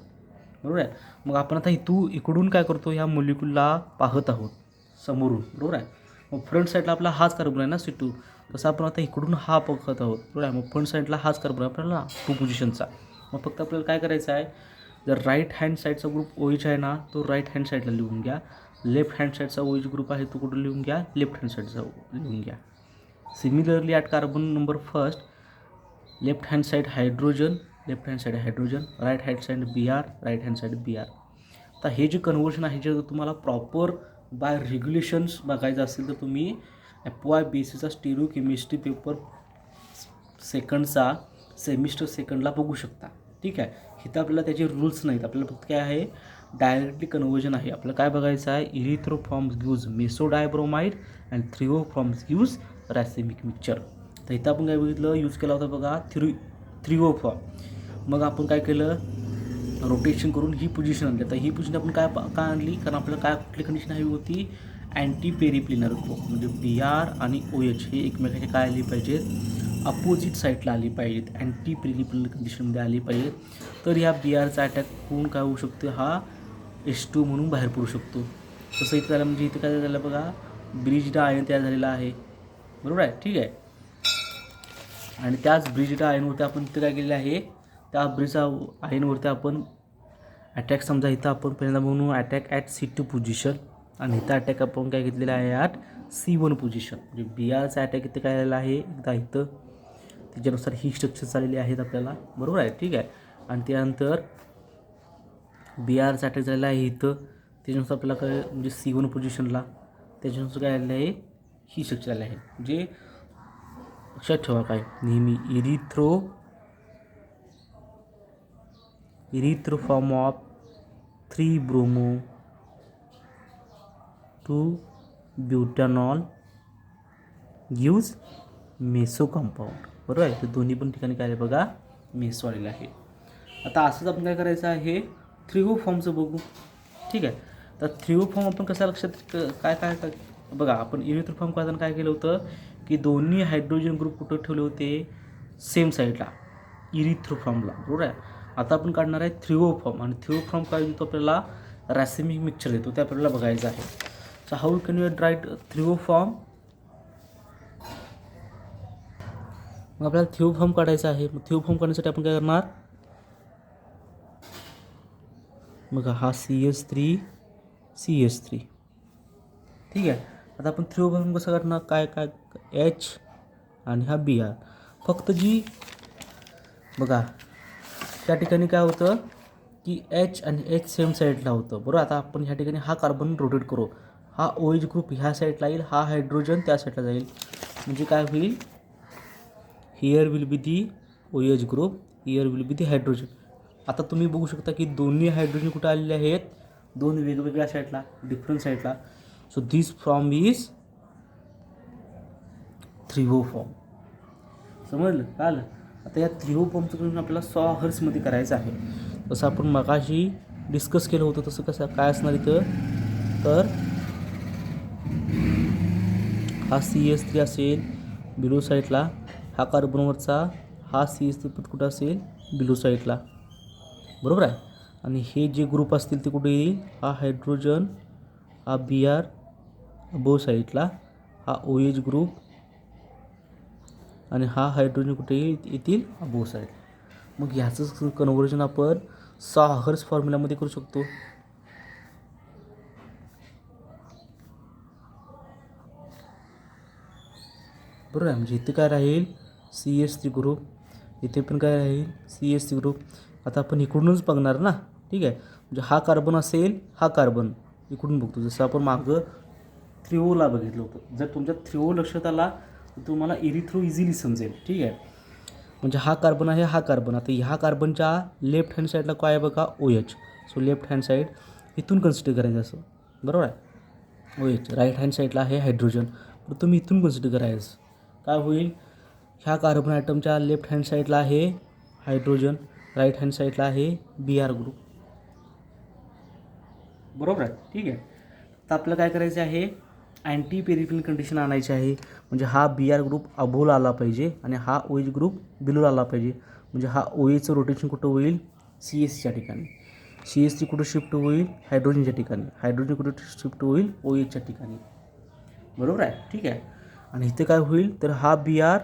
बरोबर आहे. मग आपण आता इकडून काय करतो, ह्या मोलिक्यूलला पाहत आहोत समोरून, बरोबर आहे. मग फ्रंट साईडला आपला हाच कार्बन आहे ना C2, तसं आपण आता इकडून हा बघत आहोत, बरोबर आहे. मग फ्रंट साईडला हाच कार्बन आहे आपल्याला 2 पोझिशनचा. मग फक्त आपल्याला काय करायचं आहे, जर राईट हँड साईडचा ग्रुप OH आहे ना, तो राईट हँड साईडला लिहून घ्या. लेफ्ट हँड साईडचा OH ग्रुप आहे तो कुठं लिहून घ्या, लेफ्ट हँड साईडचा लिहून घ्या. Similarly at carbon number first, left hand side hydrogen, right hand side Br, right hand side Br. आता हे जे कन्वर्जन आहे, जे तुम्हाला प्रॉपर बाय रेग्युलेशन्स बघायचं असेल तर तुम्ही FYBCचा स्टिरिओकेमिस्ट्री पेपर सेकंडचा सेमिस्टर सेकंडला बघू शकता, ठीक आहे. इथं आपल्याला त्याचे रूल्स नाहीत, आपल्याला फक्त काय आहे, डायरेक्टली कन्वर्जन आहे. आपल्याला काय बघायचं आहे, इरिथ्रोफॉर्म्स गिव्ज मेसोडायब्रोमाइड अँड थ्रिओफॉर्म्स गिव्ज रॅसेमिक मिक्सचर. तर इथं आपण काय बघितलं, यूज केला होता बघा थ्रिओफॉर्म. मग आपण काय केलं, रोटेशन करून ही पोझिशन आणली. आता ही पोझिशन आपण काय आणली, कारण आपल्याला काय कुठली कंडिशन हवी होती, अँटी पेरिप्लिनर ग्रुप, म्हणजे Br आणि OH हे एकमेकांचे काय आली पाहिजेत, अपोजिट साईडला आली पाहिजेत, अँटी पेरिप्लिनर कंडिशनमध्ये आली पाहिजेत. तर ह्या Brचा अटॅक होऊन काय होऊ शकतो, हा H2 म्हणून बाहेर पडू शकतो. तसं इथं झालं, म्हणजे इथं काय झालं बघा, ब्रिज्ड आयन तयार झालेला आहे, बरोबर आहे, ठीक आहे. आणि त्याच ब्रिज्ड आयनवरती आपण इथं काय केलेलं आहे, त्या ब्रिज आयनवरती आपण अटॅक, समजा इथं आपण पहिल्यांदा म्हणून अटॅक ॲट C2 पोझिशन, आणि इथं अटॅक आपण काय घेतलेला आहे ॲट C1 पोझिशन. म्हणजे Brचा अटॅक इथं काय आलेला आहे, एकदा इथं त्याच्यानुसार ही स्ट्रक्चर आलेली आहेत आपल्याला, बरोबर आहे, ठीक आहे. आणि त्यानंतर Brचा अटॅक झालेला आहे इथं, त्याच्यानुसार आपल्याला काय, म्हणजे C1 पोझिशनला त्याच्यानुसार काय आलेलं आहे, ही स्ट्रक्चर आली आहे. म्हणजे लक्षात ठेवा काय, नेहमी erythro form of 3-bromo 2-butanol gives meso compound, बरोबर आहे. तर दोन्ही पण ठिकाणी काय आहे बघा, मेसो आलेलं आहे. आता असंच आपण काय करायचं आहे, थ्रिओफॉर्मचं बघू, ठीक आहे. तर थ्रिओफॉर्म आपण कसं लक्षात काय बघा, आपण इरिथ्रोफॉर्म करताना काय केलं होतं, की दोन्ही हायड्रोजन ग्रुप कुठं ठेवले होते, सेम साईडला इरिथ्रोफॉर्मला, बरोबर आहे. आता आपण काढणार आहे थ्रिओफॉर्म, आणि थ्रिओफॉर्म काय देतो आपल्याला, रॅसेमिक मिक्सचर देतो, ते आपल्याला बघायचं आहे. So how can you write threo form. मग आपल्याला थ्रिओफॉर्म काढायचं आहे. मग थ्रिओफॉर्म काढण्यासाठी आपण काय करणार, बघा हा CH3, ठीक आहे. आता आपण थ्रिओफॉर्म कसं काढणार, काय H आणि हा Br. फक्त जी बघा त्या ठिकाणी काय होतं, की H आणि H सेम साईडला होतं, बरोबर. आता आपण ह्या ठिकाणी हा कार्बन रोटेट करू, हा OH ग्रुप ह्या साईडला येईल, हा हायड्रोजन त्या साईडला जाईल, म्हणजे काय होईल, here will be the OH group, here will be the hydrogen. आता तुम्ही बघू शकता की दोन्ही हायड्रोजन कुठे आलेले आहेत, दोन वेगवेगळ्या साईडला, डिफरंट साईडला. So this form is threo form. समजलं का आलं. आता या थ्रिओफॉर्मचं करून आपल्याला सॉहर्समध्ये करायचं आहे. जसं आपण मगाशी डिस्कस केलं होतं तसं कसं काय असणार इथं, तर हा CH3 असेल बिलो साईडला, हा कार्बनवरचा हा CH3 पण कुठं असेल, बिलो साईडला, बरोबर आहे. आणि हे जे ग्रुप असतील ते कुठे येईल, हा हायड्रोजन, हा Br अबो साईडला, हा OH ग्रुप, आणि हा हायड्रोजन कुठे येतील, अबो साईड. मग ह्याचं कन्व्हर्जन आपण सॉहर्स फॉर्म्युलामध्ये करू शकतो. बरोबर आहे. म्हणजे इथे काय राहील, CH3 ग्रुप, इथे पण काय राहील, CH3 ग्रुप. आता आपण इकडूनच बघणार ना, ठीक आहे. म्हणजे हा कार्बन असेल, हा कार्बन इकडून बघतो, जसं आपण मागं थ्रिओला बघितलं होतं. जर तुमच्या थ्रिओ लक्षात आला तर तुम्हाला इरिथ्रो इझिली समजेल, ठीक आहे. म्हणजे हा कार्बन आहे, हा कार्बन. आता ह्या कार्बनच्या लेफ्ट हँड साईडला काय आहे बघा, OH. So left hand side इथून कन्सिडर करायचं असं, बरोबर आहे. OH राईट हँड साईडला आहे हायड्रोजन. तर तुम्ही इथून कन्सिडर करायचं काय होईल, ह्या कार्बन ॲटमच्या लेफ्ट हँड साईडला आहे हायड्रोजन, राईट हँड साईडला आहे Br ग्रुप. बरोबर आहे, ठीक आहे. तर आपल्याला काय करायचं आहे, अँटी पेरिफेरल कंडिशन आणायची आहे. म्हणजे हा Br ग्रुप अबोला आला पाहिजे आणि हा OH ग्रुप बिलो आला पाहिजे. म्हणजे हा OHचं रोटेशन कुठं होईल, CH3च्या ठिकाणी. CH3 कुठं शिफ्ट होईल, हायड्रोजनच्या ठिकाणी. हायड्रोजन कुठं शिफ्ट होईल, OHच्या ठिकाणी. बरोबर आहे, ठीक आहे. आणि इथे काय होईल, तर हा Br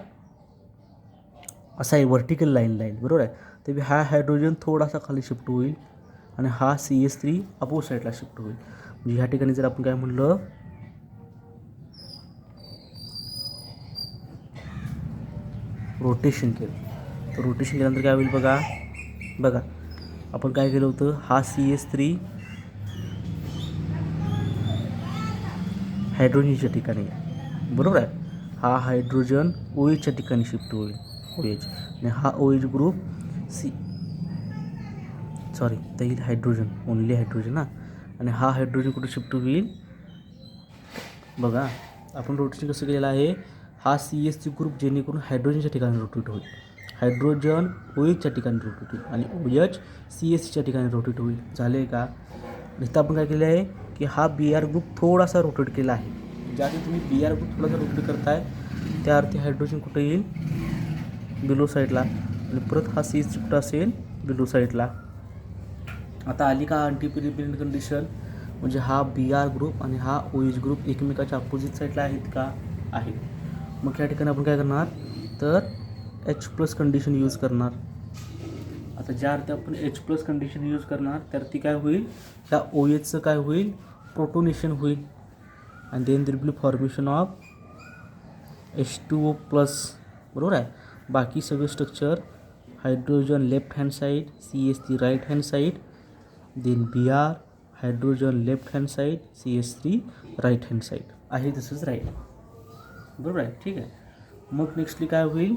असा आहे व्हर्टिकल लाईन बरोबर आहे. तर हा हायड्रोजन थोडासा खाली शिफ्ट होईल आणि हा CH3 अपोज साईडला शिफ्ट होईल. म्हणजे ह्या ठिकाणी जर आपण काय म्हणलं, रोटेशन केलं, तर रोटेशन केल्यानंतर काय होईल बघा आपण काय केलं होतं, हा CH3 हायड्रोजनच्या ठिकाणी बरोबर आहे. हा हायड्रोजन OHच्या ठिकाणी शिफ्ट होईल, OH. आणि हा OH ग्रुप तर येईल हायड्रोजन, ओनली हायड्रोजन ना. आणि हा हायड्रोजन कुठे शिफ्ट होईल बघा, आपण रोटेशन कसं केलेलं आहे, हा CH3 ग्रुप जेणेकरून हायड्रोजनच्या ठिकाणी रोटेट होईल, हायड्रोजन OHच्या ठिकाणी रोटेट होईल आणि OH CH3च्या ठिकाणी रोटेट होईल. झाले का. इथं आपण काय केलं आहे की हा Br ग्रुप थोडासा रोटेट केला आहे. ज्यावेळी तुम्ही Br ग्रुप थोडासा रोटेट करताय त्या अर्थी हायड्रोजन कुठे येईल, बिलो साईडला. आणि परत हा CH3 कुठं असेल, बिलो साईडला. आता आली का अँटी पेरिफेरल कंडिशन, म्हणजे हा Br ग्रुप आणि हा OH ग्रुप एकमेकाच्या अपोजिट साईडला आहेत का, आहेत. मग या ठिकाणी आपण काय करणार, तर H+ कंडिशन यूज करणार. आता ज्या अर्थी आपण H+ कंडिशन यूज करणार त्या अर्थी काय होईल, ह्या OHचं काय होईल, प्रोटोनेशन होईल. आणि then there will formation of H2O+. बरोबर आहे. बाकी सगळं structure, hydrogen left hand side, CH3 right hand side, then Br hydrogen left hand side, CH3 right hand side आहे, तसंच राहील. बरोबर आहे, ठीक आहे. मग नेक्स्टली काय होईल,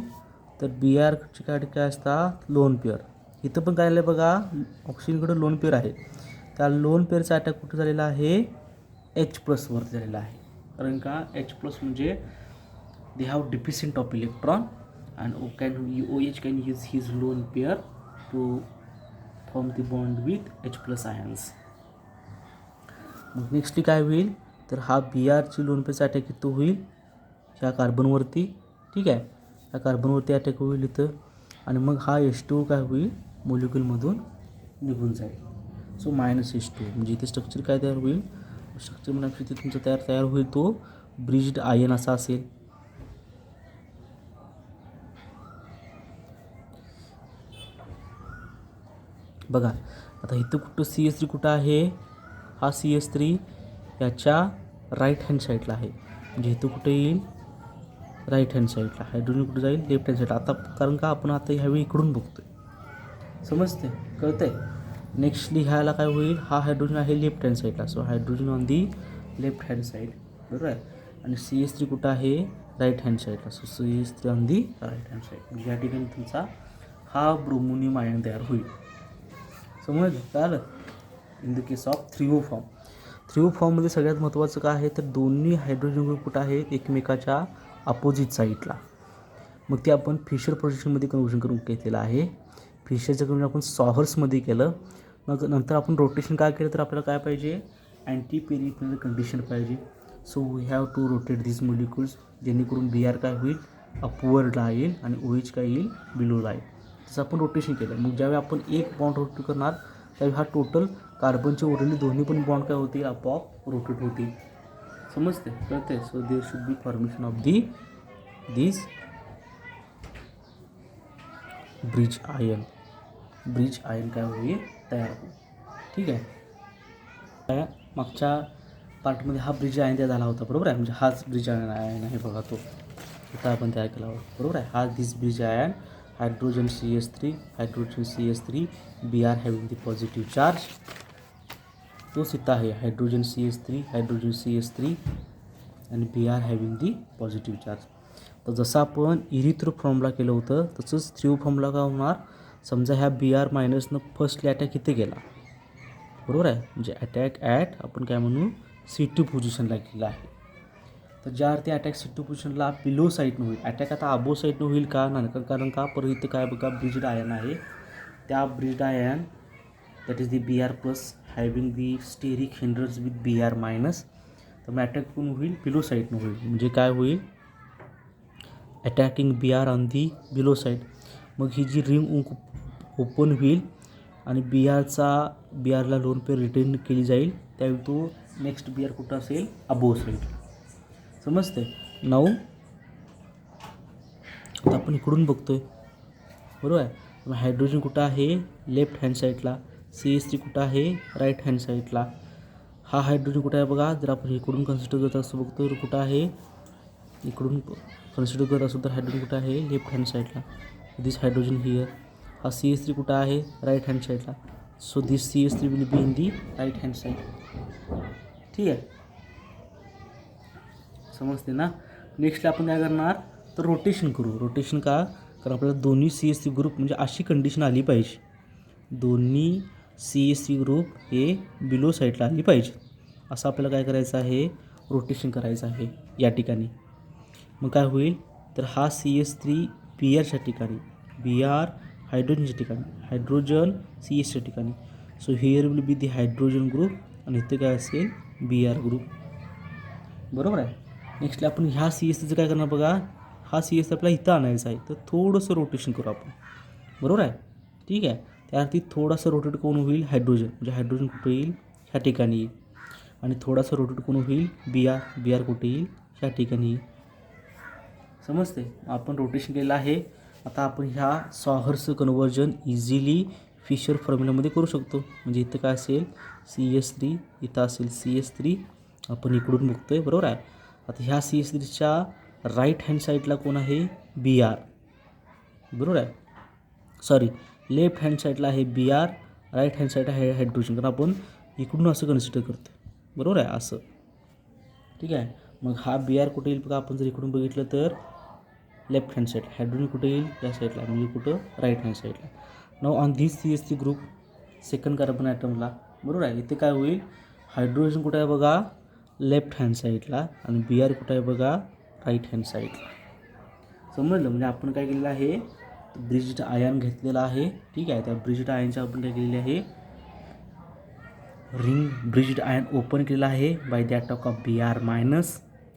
तर Brची काय असतात, लोन पेअर. इथं पण काय आलं बघा, ऑक्सिजनकडे लोन पेअर आहे. त्या लोन पेअरचा अटॅक कुठं झालेला आहे, H+ वरती झालेला आहे. कारण का H+ म्हणजे they have deficient of electron and OH can use his lone pair to form the bond with H+ ions. मग नेक्स्टली काय होईल, तर हा Brची लोन पेअरचा अटॅक इथं होईल ह्या कार्बनवरती, ठीक आहे. ह्या कार्बनवरती अटॅक होईल इथं. आणि मग हा H2O काय होईल, मोलिक्युलमधून निघून जाईल. सो -H2 म्हणजे इथे स्ट्रक्चर काय तयार होईल, स्ट्रक्चर म्हणजे इथे तुमचा तयार होईल तो ब्रिज्ड आयन असा असेल. बघा आता इथं कुठं CH3 कुठं आहे, हा CH3 याच्या राईट हँड साईडला आहे. म्हणजे इथं कुठं येईल, राईट हँड साईडला. हायड्रोजन कुठं जाईल, लेफ्ट हँड साईडला. आता कारण का आपण आता ह्यावेळी इकडून बघतोय, समजते, कळतंय. नेक्स्टली ह्याला काय होईल, हा हायड्रोजन आहे लेफ्ट हँड साईडला. So hydrogen on the left hand side, बरोबर आहे. आणि CH3 कुठं आहे, राईट हँड साईडला. So CH3 on the right hand side. म्हणजे या ठिकाणी तुमचा हा ब्रोमोनियम आयन तयार होईल. समज कळलं. In the case of 3O form. 3O फॉर्ममध्ये सगळ्यात महत्त्वाचं काय आहे, तर दोन्ही हायड्रोजन ग्रुप कुठं आहेत, एकमेकाच्या अपोजिट साईडला. मग ते आपण फिशर प्रोजेक्शनमध्ये कन्वर्जन करून घेतलेलं आहे. फिशरचं कन्वर्जन आपण सॉहर्समध्ये केलं. मग नंतर आपण रोटेशन काय केलं, तर आपल्याला काय पाहिजे, अँटी पेरिफेरल कंडिशन पाहिजे. So we have to rotate this molecules, जेणेकरून Br काय होईल, अपवर्डला येईल आणि OH काय येईल, बिलोला येईल. तसं आपण रोटेशन केलं. मग ज्यावेळी आपण एक बॉन्ड रोटेट करणार त्यावेळी हा टोटल कार्बनचे उरलेले दोन्ही पण बॉन्ड काय होतील, आपोआप रोटेट होतील. समजते, कळते. So there should be formation of this bridge ion काय होईल, तयार होईल. ठीक आहे. मागच्या पार्टमध्ये हा ब्रिज आयन तयार झाला होता, बरोबर आहे. म्हणजे हाच ब्रिज आयन आहे बघा, तो इथं आपण तयार केला होता, बरोबर आहे. हा this bridge ion, hydrogen CH3 Br having the positive charge. तोच इथं आहे हायड्रोजन CH3 आणि Br having the positive charge. तर जसं आपण इरिथ्रो फॉर्मला केलं होतं तसंच 3O फॉर्मला काय होणार, समजा ह्या Br- फर्स्टली अटॅक इथे गेला, बरोबर आहे. म्हणजे अटॅक ॲट आपण काय म्हणू, C2 पोझिशनला गेलेला आहे. तर ज्यावरती अटॅक C2 पोझिशनला बिलो साईडनं होईल. अटॅक आता अबो साईडनं होईल का नाही, कारण का परत इथं काय बघा ब्रिज्ड आयन आहे. त्या bridged ion that is the Br+ having the steric hindrance with Br-. तर मग अटॅक कोण होईल, बिलो साईडनं होईल. म्हणजे काय होईल, attacking Br on the below side. मग ही जी रिंग ओपन होईल आणि Brला लोन पेअर रिटर्न केली जाईल. त्यावेळी तो नेक्स्ट Br कुठं असेल, अबो साईड. समजते. नाऊ आता आपण इकडून बघतोय, बरोबर आहे. मग हायड्रोजन कुठं आहे, लेफ्ट हँड साईडला. CH3 कुठं आहे, राईट हँड साईडला. हा हायड्रोजन कुठं आहे बघा, जर आपण इकडून कन्सिडर करत असं बघतो तर कुठं आहे, इकडून कन्सिडर करत असो तर हायड्रोजन कुठं आहे, लेफ्ट हँड साईडला. This hydrogen here. हा CH3 कुठं आहे, राईट हँड साईडला. So this CH3 will be in the right hand side. ठीक आहे, समजते ना. नेक्स्ट आपण काय करणार, तर रोटेशन करू. रोटेशन का, कारण आपल्याला दोन्ही CH3 ग्रुप म्हणजे अशी कंडिशन आली पाहिजे, दोन्ही CH3 ग्रुप हे बिलो साईडला आली पाहिजे. असं आपल्याला काय करायचं आहे, रोटेशन करायचं आहे या ठिकाणी. मग काय होईल, तर हा CH3 Brच्या ठिकाणी, Br हायड्रोजनच्या ठिकाणी, हायड्रोजन CHच्या ठिकाणी. So here will be the hydrogen group आणि इथे काय असेल, Br ग्रुप. बरोबर आहे. नेक्स्टला आपण ह्या CH3चं काय करणार बघा, हा CH आपल्याला इथं आणायचा आहे. तर थोडंसं रोटेशन करू आपण, बरोबर आहे. ठीक आहे, त्यावरती थोडासा रोटेट कोण होईल, हायड्रोजन. म्हणजे हायड्रोजन कुठं येईल, ह्या ठिकाणी येईल. आणि थोडासा रोटेट कोण होईल, Br कुठे येईल, ह्या ठिकाणी येईल. समजते. आपण रोटेशन केलेलं आहे. आता आपण ह्या सॉहर्स कन्व्हर्जन इझिली फिशर फॉर्म्युलामध्ये करू शकतो. म्हणजे इथं काय असेल, CH3, इथं असेल CH3, आपण इकडून बघतोय, बरोबर आहे. आता ह्या CH3च्या राईट हँड साईडला कोण आहे, Br, बरोबर आहे. सॉरी, लेफ्ट हँड साईडला आहे Br, राईट हँड साईड आहे हायड्रोजन. कारण आपण इकडून असं कन्सिडर करतो, बरोबर आहे, असं. ठीक आहे. मग हा Br कुठे येईल बघा, आपण जर इकडून बघितलं तर लेफ्ट हँड साईड. हायड्रोजन कुठे येईल, या साईडला, म्हणजे कुठं, राईट हँड साईडला. Now on this CH3 group second carbon ॲटमला, बरोबर आहे. इथे काय होईल, हायड्रोजन कुठं आहे बघा, लेफ्ट हँड साईडला, आणि Br कुठं आहे बघा, राईट हँड साईडला. समजलं. म्हणजे आपण काय केलेलं आहे, ब्रिज्ड आयन घेतलेला आहे. ठीक आहे, त्या ब्रिज्ड आयनच्या आपण काय केलेले आहे, रिंग ब्रिज्ड आयन ओपन केलेला आहे by the attack of Br-.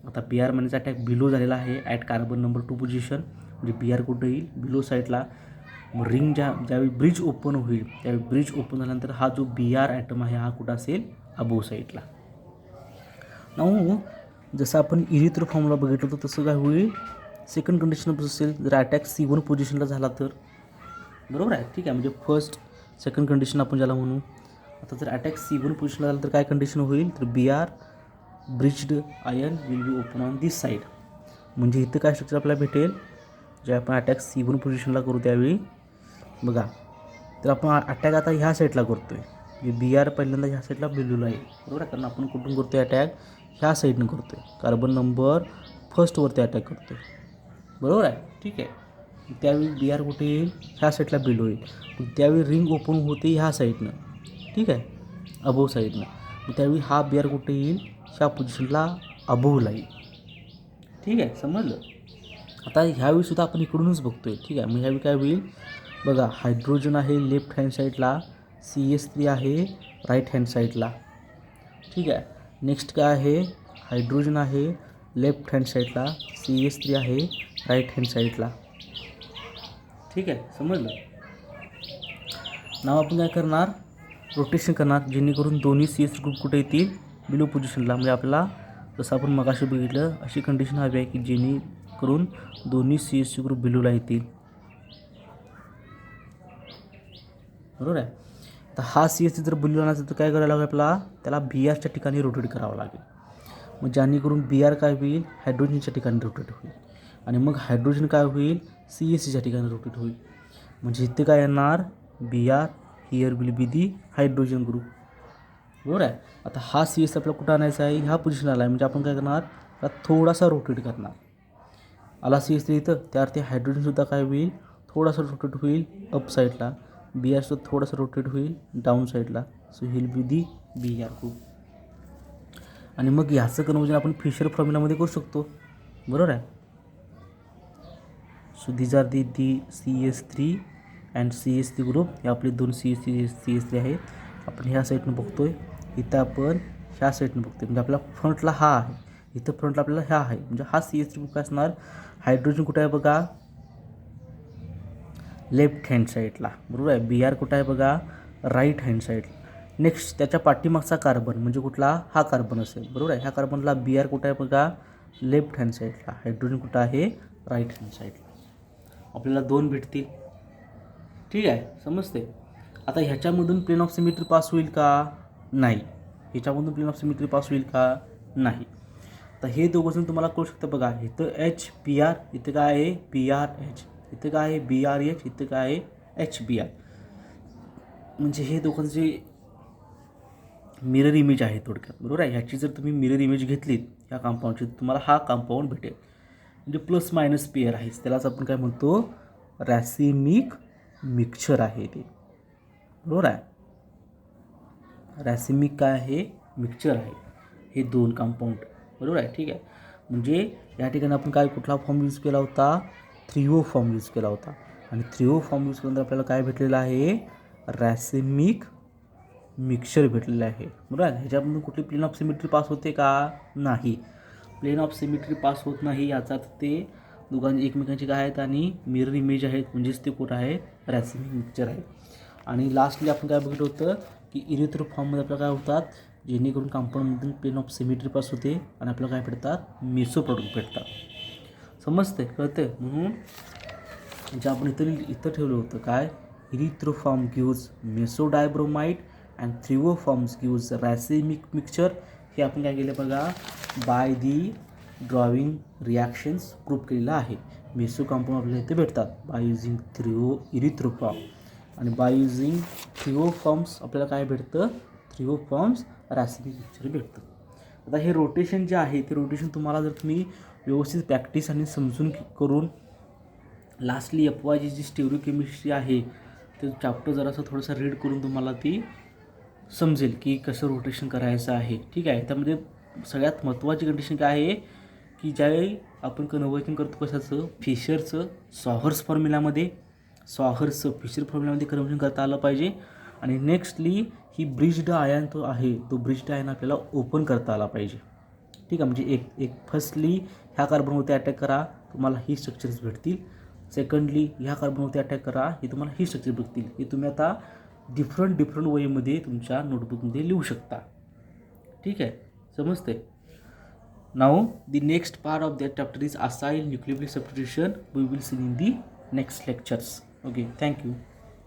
आता Br- अटॅक बिलो झालेला आहे ॲट कार्बन नंबर 2 पोझिशन. म्हणजे Br कुठं येईल, बिलो साईडला. मग रिंग ज्यावेळी ब्रिज ओपन होईल, त्यावेळी ब्रिज ओपन झाल्यानंतर हा जो Br ॲटम आहे हा कुठं असेल, अबो साईडला. नाऊ जसं आपण इरिथ्रो फॉर्मला बघितलं होतं तसं काय होईल, सेकंड कंडिशन असेल, जर अटॅक C1 पोझिशनला झाला तर, बरोबर आहे. ठीक आहे, म्हणजे फर्स्ट सेकंड कंडिशन आपण ज्याला म्हणू. आता जर अटॅक C1 पोझिशनला झाला तर काय कंडिशन होईल, तर Br bridged ion will be open on this side. म्हणजे इथं काय स्ट्रक्चर आपल्याला भेटेल, जे आपण अटॅक C1 पोझिशनला करू त्यावेळी बघा, तर आपण अटॅक आता ह्या साईडला करतो आहे. म्हणजे Br पहिल्यांदा ह्या साईडला बिलूला आहे, बरोबर आहे. कारण आपण कुठून करतो आहे, अटॅक ह्या साईडनं करतो आहे, कार्बन नंबर फर्स्टवरती अटॅक करतो आहे, बरोबर आहे. ठीक आहे, त्यावेळी Br कुठे येईल, ह्या साईडला बिलो येईल. मग त्यावेळी रिंग ओपन होते ह्या साईडनं, ठीक आहे, अबोव साईडनं. मग त्यावेळी हा Br कुठे येईल, ह्या पोझिशनला अबोवला येईल. ठीक आहे, समजलं. आता ह्यावेळीसुद्धा आपण इकडूनच बघतो आहे. ठीक आहे, मग ह्यावेळी काय होईल बघा, हायड्रोजन आहे लेफ्ट हँड साईडला, CH3 आहे राईट हँड साईडला. ठीक आहे, नेक्स्ट काय आहे, हायड्रोजन आहे लेफ्ट हँड साईडला, CH3 आहे राईट हँड साईडला. ठीक आहे, समजलं. नाव आपण काय करणार, रोटेशन करणार, जेणेकरून दोन्ही CH ग्रुप कुठे येतील, बिलो पोझिशनला. म्हणजे आपल्याला जसं आपण मगाशी बघितलं अशी कंडिशन हवी आहे की जेणेकरून दोन्ही CH ग्रुप बिलोला येतील, बरोबर आहे. तर हा CH जर बिलो आणायचा तर काय करायला लागेल आपल्याला, त्याला Brच्या ठिकाणी रोटेट करावं लागेल. मग जेणेकरून Br काय होईल, हायड्रोजनच्या ठिकाणी रोटेट होईल, आणि मग हायड्रोजन काय होईल, CH ठिकाणी रोटेट होईल. म्हणजे इथे काय येणार, Br here will be the hydrogen group, बरोबर आहे. आता हा CH आपल्याला कुठं आणायचा आहे, ह्या पोझिशनला आहे. म्हणजे आपण काय करणार, त्याला थोडासा रोटेट करणार. आला CH इथं, त्यावरती हायड्रोजनसुद्धा काय होईल, थोडासा रोटेट होईल अप साईडला, Brसुद्धा थोडासा रोटेट होईल डाऊन साईडला. So hill B the Br group. आणि मग ह्याचं कन्वर्जन आपण फिशर फॉर्म्युलामध्ये करू शकतो, बरोबर आहे. So these are the CH3 and CH3 group. हे आपले दोन CH3 आहेत. आपण ह्या साईडनं बघतोय, इथं आपण ह्या साईडनं बघतोय, म्हणजे आपला फ्रंटला हा आहे, इथं फ्रंटला आपल्याला ह्या आहे, म्हणजे हा CH3 ग्रुप काय असणार. हायड्रोजन कुठं आहे बघा, लेफ्ट हँड साईडला, बरोबर आहे. Br कुठं आहे बघा, राईट हँड साईडला. नेक्स्ट त्याच्या पाठीमागचा कार्बन म्हणजे कुठला, हा कार्बन असेल, बरोबर आहे. ह्या कार्बनला Br कुठं आहे बघा, लेफ्ट हँड साईडला. हायड्रोजन कुठं आहे, राईट हँड साईडला. आपल्याला 2 भेटतील, ठीक आहे, समजते. आता ह्याच्यामधून प्लेन ऑफ सिमेट्री पास होईल का, नाही. ह्याच्यामधून प्लेन ऑफ सिमेट्री पास होईल का, नाही. तर हे दोघंजण तुम्हाला कळू शकतं बघा, इथं HBr, इथं काय आहे BrH, इथं काय आहे BrH, इथं काय आहे HBr. म्हणजे हे दोघांचे मिरर इमेज आहे थोडक्यात, बरोबर आहे. ह्याची जर तुम्ही मिरर इमेज घेतलीत ह्या कंपाऊंडची, तुम्हाला हा कंपाऊंड भेटेल. म्हणजे प्लस मायनस पेअर आहे, त्यालाच आपण काय म्हणतो, रॅसिमिक मिक्सचर आहे ते, बरोबर आहे. रॅसिमिक काय आहे, मिक्सचर आहे हे 2 कंपाऊंड, बरोबर आहे, ठीक आहे. म्हणजे या ठिकाणी आपण काय कुठला फॉर्म यूज केला होता, 3O फॉर्म यूज केला होता. आणि 3O फॉर्म यूज केल्यानंतर आपल्याला काय भेटलेलं आहे, रॅसिमिक मिक्सचर भेटलेलं आहे, बरोबर आहे. ह्याच्यामधून कुठली प्लेन ऑफ सिमेट्री पास होते का, नाही. प्लेन ऑफ सिमेट्री पास होत नाही, याचा अर्थ ते दोघांचे एकमेकांचे काय आहेत आणि मिरर इमेज आहेत, म्हणजेच ते कुठं आहे, रॅसिमिक मिक्सचर आहे. आणि लास्टली आपण काय बघितलं होतं की इरिथ्रो फॉर्ममध्ये आपल्याला काय होतात, जेणेकरून कंपाऊंडमधून प्लेन ऑफ सिमेट्री पास होते आणि आपल्याला काय भेटतात, मेसो प्रोडक्ट भेटतात. समजते, कळते. म्हणून जे आपण इथं ठेवलं होतं काय, erythro form gives meso dibromide and 3O forms gives racemic mixture. हे आपण काय केलं बघा, by the drawing reactions prove केलेलं आहे. मेसो कंपाऊंड आपल्याला इथे भेटतात by using 3O erythro form, आणि बाय युझिंग 3O फॉर्म्स आपल्याला काय भेटतं, 3O फॉर्म्स रॅसिमिक मिक्सचर भेटतं. आता हे रोटेशन जे आहे ते रोटेशन तुम्हाला जर तुम्ही व्यवस्थित प्रॅक्टिस आणि समजून करून लास्टली FYची जी स्टिरियोकेमिस्ट्री आहे ते चॅप्टर जरासं थोडंसं रीड करून तुम्हाला ती समजेल की कसं रोटेशन करायचं आहे, ठीक आहे. त्यामध्ये सगळ्यात महत्त्वाची कंडिशन काय आहे की ज्यावेळी आपण कन्वर्जन करतो कशाचं, फिशरचं सॉहर्स फॉर्म्युलामध्ये, फिशर फॉर्म्युलामध्ये कन्वर्जन करता आलं पाहिजे. आणि नेक्स्टली ही ब्रिज्ड आयन तो आहे, तो ब्रिज्ड आयन आपल्याला ओपन करता आला पाहिजे, ठीक आहे. म्हणजे एक फर्स्टली ह्या कार्बनवरती अटॅक करा, तुम्हाला ही स्ट्रक्चर्स भेटतील. सेकंडली ह्या कार्बनवरती अटॅक करा, हे तुम्हाला ही स्ट्रक्चर भेटतील. हे तुम्ही आता डिफरंट वेमध्ये तुमच्या नोटबुकमध्ये लिहू शकता, ठीक आहे, समजते. Now the next part of that chapter is acyl nucleophilic substitution. We will see in the next lectures. Okay, thank you.